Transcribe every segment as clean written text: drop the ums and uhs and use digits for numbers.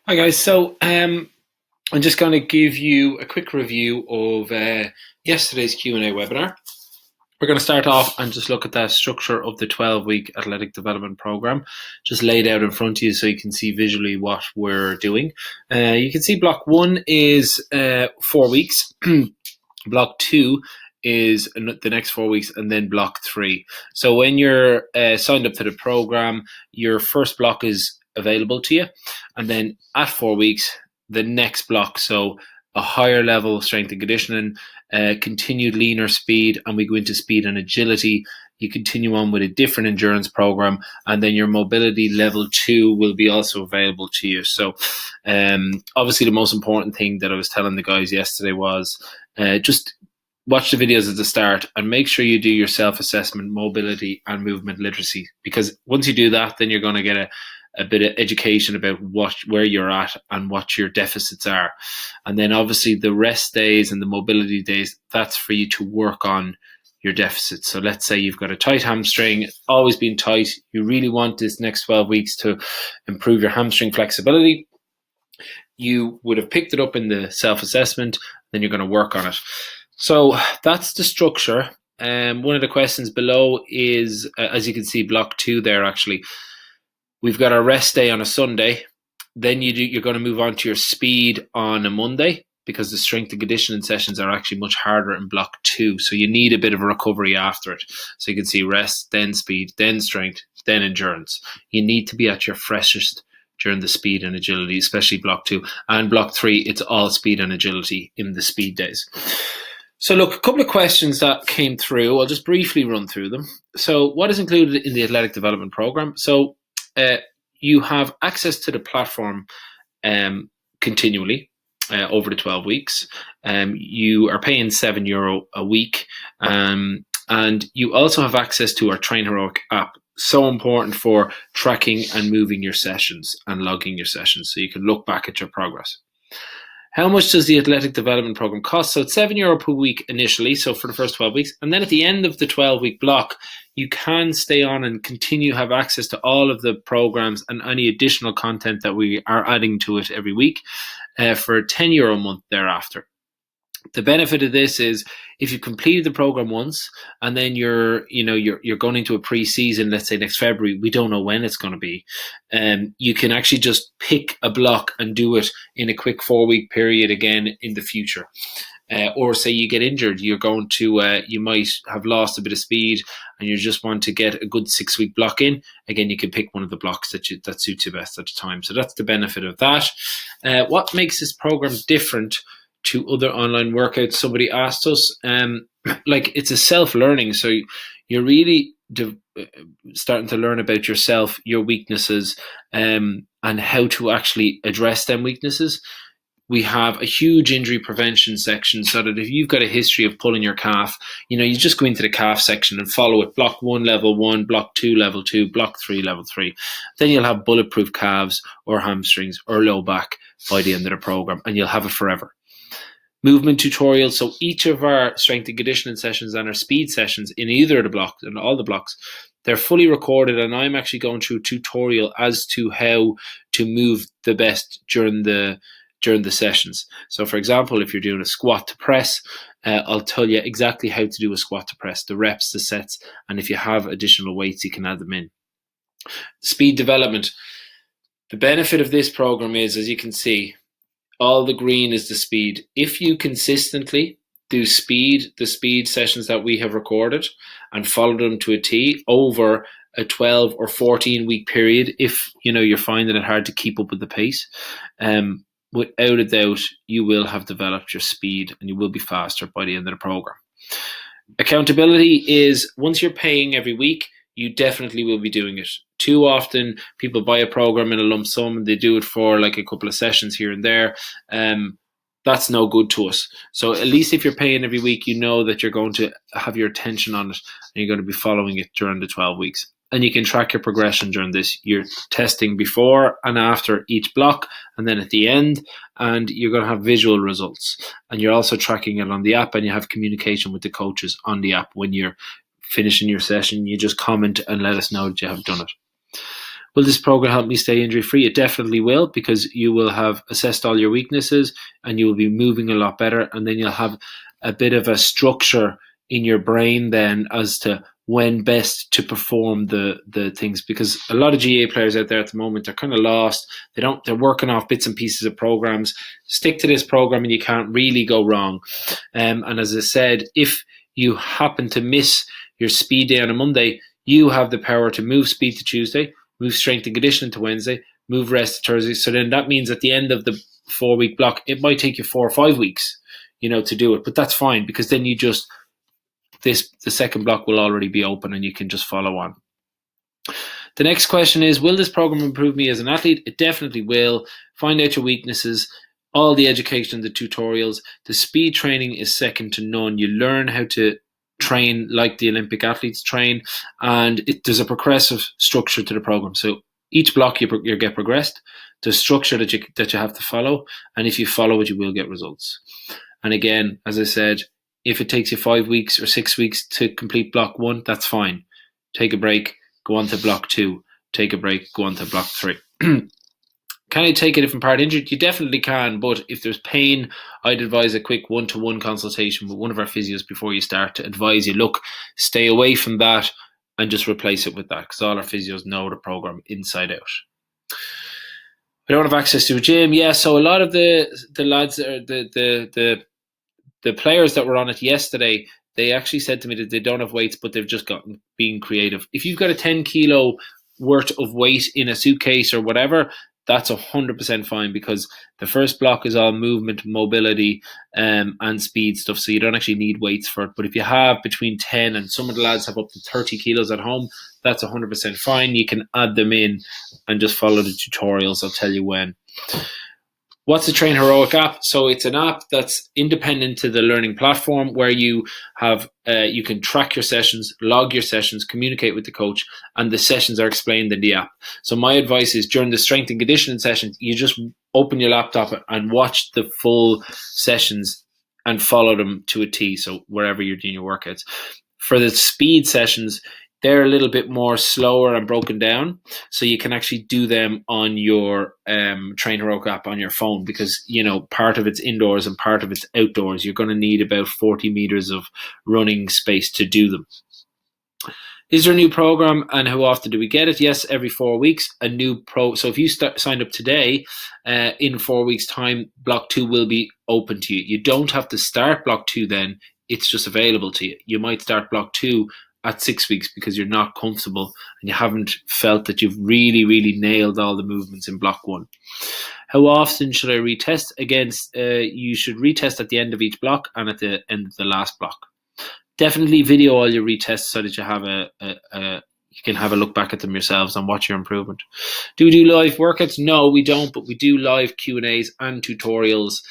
Hi guys, I'm just going to give you a quick review of yesterday's Q&A webinar. We're going to start off and just look at the structure of the 12-week athletic development program, just laid out in front of you so you can see visually what we're doing. You can see block 1 is 4 weeks, block 2 is the next 4 weeks, and then block 3. So when you're signed up to the program, your first block is available to you, and then at 4 weeks, the next block, so a higher level of strength and conditioning, continued leaner speed, and we go into speed and agility. You continue on with a different endurance program, and then your mobility level 2 will be also available to you. So obviously the most important thing that I was telling the guys yesterday was just watch the videos at the start and make sure you do your self-assessment, mobility and movement literacy, because once you do that, then you're going to get a bit of education about where you're at and what your deficits are. And then obviously the rest days and the mobility days, that's for you to work on your deficits. So let's say you've got a tight hamstring, always been tight, you really want this next 12 weeks to improve your hamstring flexibility. You would have picked it up in the self-assessment, then you're going to work on it. So that's the structure. One of the questions below is, as you can see, block 2 there actually. We've got our rest day on a Sunday. Then you're going to move on to your speed on a Monday, because the strength and conditioning sessions are actually much harder in block 2. So you need a bit of a recovery after it. So you can see rest, then speed, then strength, then endurance. You need to be at your freshest during the speed and agility, especially block 2. And block 3, it's all speed and agility in the speed days. So look, a couple of questions that came through. I'll just briefly run through them. So what is included in the athletic development program? So you have access to the platform continually over the 12 weeks. You are paying €7 a week, and you also have access to our Train Heroic app. So important for tracking and moving your sessions and logging your sessions, so you can look back at your progress. How much does the athletic development program cost? So it's €7 per week initially, so for the first 12 weeks. And then at the end of the 12-week block, you can stay on and continue to have access to all of the programs and any additional content that we are adding to it every week for €10 a month thereafter. The benefit of this is if you completed the program once and then you're going into a pre-season, let's say next February, we don't know when it's going to be, you can actually just pick a block and do it in a quick 4-week period again in the future. Or say you get injured, you're going to you might have lost a bit of speed and you just want to get a good 6-week block in. Again, you can pick one of the blocks that suits you best at the time. So that's the benefit of that. What makes this program different to other online workouts? Somebody asked us. It's a self-learning, so you're really starting to learn about yourself, your weaknesses, and how to actually address them weaknesses. We have a huge injury prevention section, so that if you've got a history of pulling your calf, you just go into the calf section and follow it. Block 1, level 1, block 2, level 2, block 3, level 3. Then you'll have bulletproof calves or hamstrings or low back by the end of the program, and you'll have it forever. Movement tutorials. So each of our strength and conditioning sessions and our speed sessions in either of the blocks and all the blocks, they're fully recorded, and I'm actually going through a tutorial as to how to move the best during the sessions. So for example, if you're doing a squat to press, I'll tell you exactly how to do a squat to press, the reps, the sets, and if you have additional weights, you can add them in. Speed development. The benefit of this program is, as you can see, all the green is the speed. If you consistently do the speed sessions that we have recorded and follow them to a T over a 12 or 14 week period, if you're finding it hard to keep up with the pace, without a doubt, you will have developed your speed and you will be faster by the end of the program. Accountability is, once you're paying every week, you definitely will be doing it. Too often, people buy a program in a lump sum and they do it for like a couple of sessions here and there. That's no good to us. So at least if you're paying every week, you know that you're going to have your attention on it and you're going to be following it during the 12 weeks. And you can track your progression during this. You're testing before and after each block, and then at the end, and you're going to have visual results. And you're also tracking it on the app, and you have communication with the coaches on the app. When you're finishing your session, you just comment and let us know that you have done it. Will this program help me stay injury free? It definitely will, because you will have assessed all your weaknesses and you will be moving a lot better, and then you'll have a bit of a structure in your brain then as to when best to perform the things, because a lot of GA players out there at the moment are kind of lost. They're working off bits and pieces of programs. Stick to this program and you can't really go wrong. And as I said, if you happen to miss your speed day on a Monday, you have the power to move speed to Tuesday, move strength and conditioning to Wednesday, move rest to Thursday. So then that means at the end of the 4-week block, it might take you 4 or 5 weeks, to do it. But that's fine, because then the second block will already be open and you can just follow on. The next question is, will this program improve me as an athlete? It definitely will. Find out your weaknesses, all the education, the tutorials. The speed training is second to none. You learn how to train like the Olympic athletes train, and there's a progressive structure to the program. So each block you get progressed. There's structure that you have to follow, and if you follow it, you will get results. And again, as I said, if it takes you 5 weeks or 6 weeks to complete block 1, that's fine. Take a break, go on to block 2. Take a break, go on to block 3. Can I take a different part injured? You definitely can, but if there's pain, I'd advise a quick one-to-one consultation with one of our physios before you start to advise you, look, stay away from that and just replace it with that, because all our physios know the program inside out. I don't have access to a gym. Yeah, so a lot of the lads, the players that were on it yesterday, they actually said to me that they don't have weights, but they've just gotten being creative. If you've got a 10 kilo worth of weight in a suitcase or whatever, that's 100% fine, because the first block is all movement, mobility, and speed stuff. So you don't actually need weights for it. But if you have between 10 and some of the lads have up to 30 kilos at home, that's 100% fine. You can add them in and just follow the tutorials. I'll tell you when. What's the Train Heroic app? So it's an app that's independent to the learning platform, where you have you can track your sessions, log your sessions, communicate with the coach, and the sessions are explained in the app. So my advice is, during the strength and conditioning sessions, you just open your laptop and watch the full sessions and follow them to a T. So wherever you're doing your workouts. For the speed sessions, they're a little bit more slower and broken down, so you can actually do them on your Train Heroic app on your phone, because part of it's indoors and part of it's outdoors. You're going to need about 40 meters of running space to do them. Is there a new program, and how often do we get it? Yes, every 4 weeks, a new pro. So if you signed up today, in 4 weeks' time, block 2 will be open to you. You don't have to start block 2 then. It's just available to you. You might start block 2 at 6 weeks because you're not comfortable and you haven't felt that you've really, really nailed all the movements in block 1. How often should I retest? Again, you should retest at the end of each block and at the end of the last block. Definitely video all your retests so that you have you can have a look back at them yourselves and watch your improvement. Do we do live workouts? No, we don't, but we do live Q&As and tutorials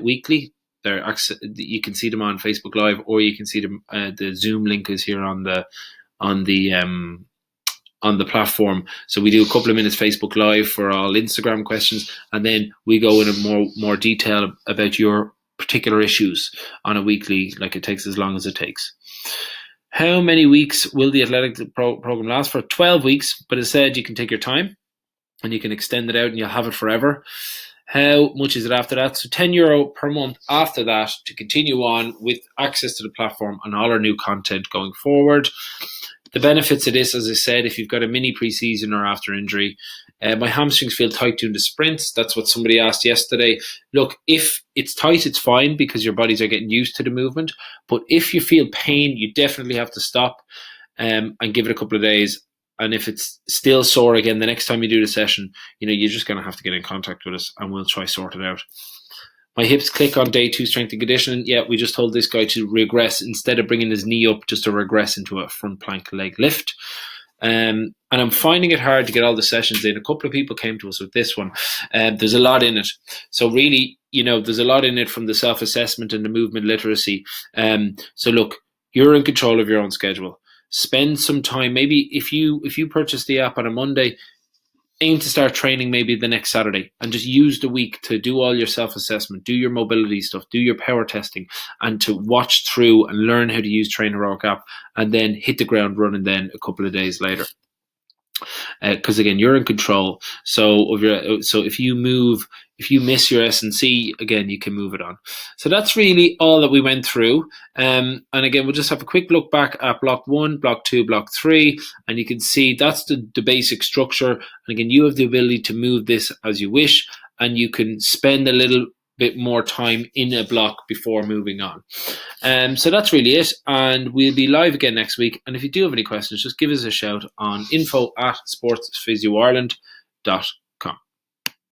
weekly. You can see them on Facebook Live, or you can see them. The Zoom link is here on the platform. So we do a couple of minutes Facebook Live for all Instagram questions, and then we go into more detail about your particular issues on a weekly. Like, it takes as long as it takes. How many weeks will the athletic program last for? 12 weeks, but as said, you can take your time and you can extend it out and you'll have it forever. How much is it after that? So €10 per month after that to continue on with access to the platform and all our new content going forward. The benefits of this, as I said, if you've got a mini pre-season or after injury, my hamstrings feel tight doing the sprints. That's what somebody asked yesterday. Look, if it's tight, it's fine because your bodies are getting used to the movement. But if you feel pain, you definitely have to stop and give it a couple of days. And if it's still sore again, the next time you do the session, you're just going to have to get in contact with us and we'll try sort it out. My hips click on day 2 strength and conditioning. Yeah, we just told this guy to regress instead of bringing his knee up, just to regress into a front plank leg lift. And I'm finding it hard to get all the sessions in. A couple of people came to us with this one. There's a lot in it. So really, there's a lot in it from the self-assessment and the movement literacy. So look, you're in control of your own schedule. Spend some time. Maybe if you purchase the app on a Monday, aim to start training maybe the next Saturday and just use the week to do all your self-assessment, do your mobility stuff, do your power testing, and to watch through and learn how to use Train Heroic app, and then hit the ground running then a couple of days later. because again, you're in control. So if you miss your S&C, again, you can move it on. So that's really all that we went through. And again, we'll just have a quick look back at block 1, block 2, block 3, and you can see that's the basic structure. And again, you have the ability to move this as you wish, and you can spend a little bit more time in a block before moving on. So that's really it, and we'll be live again next week. And if you do have any questions, just give us a shout on info@sportsphysioireland.com.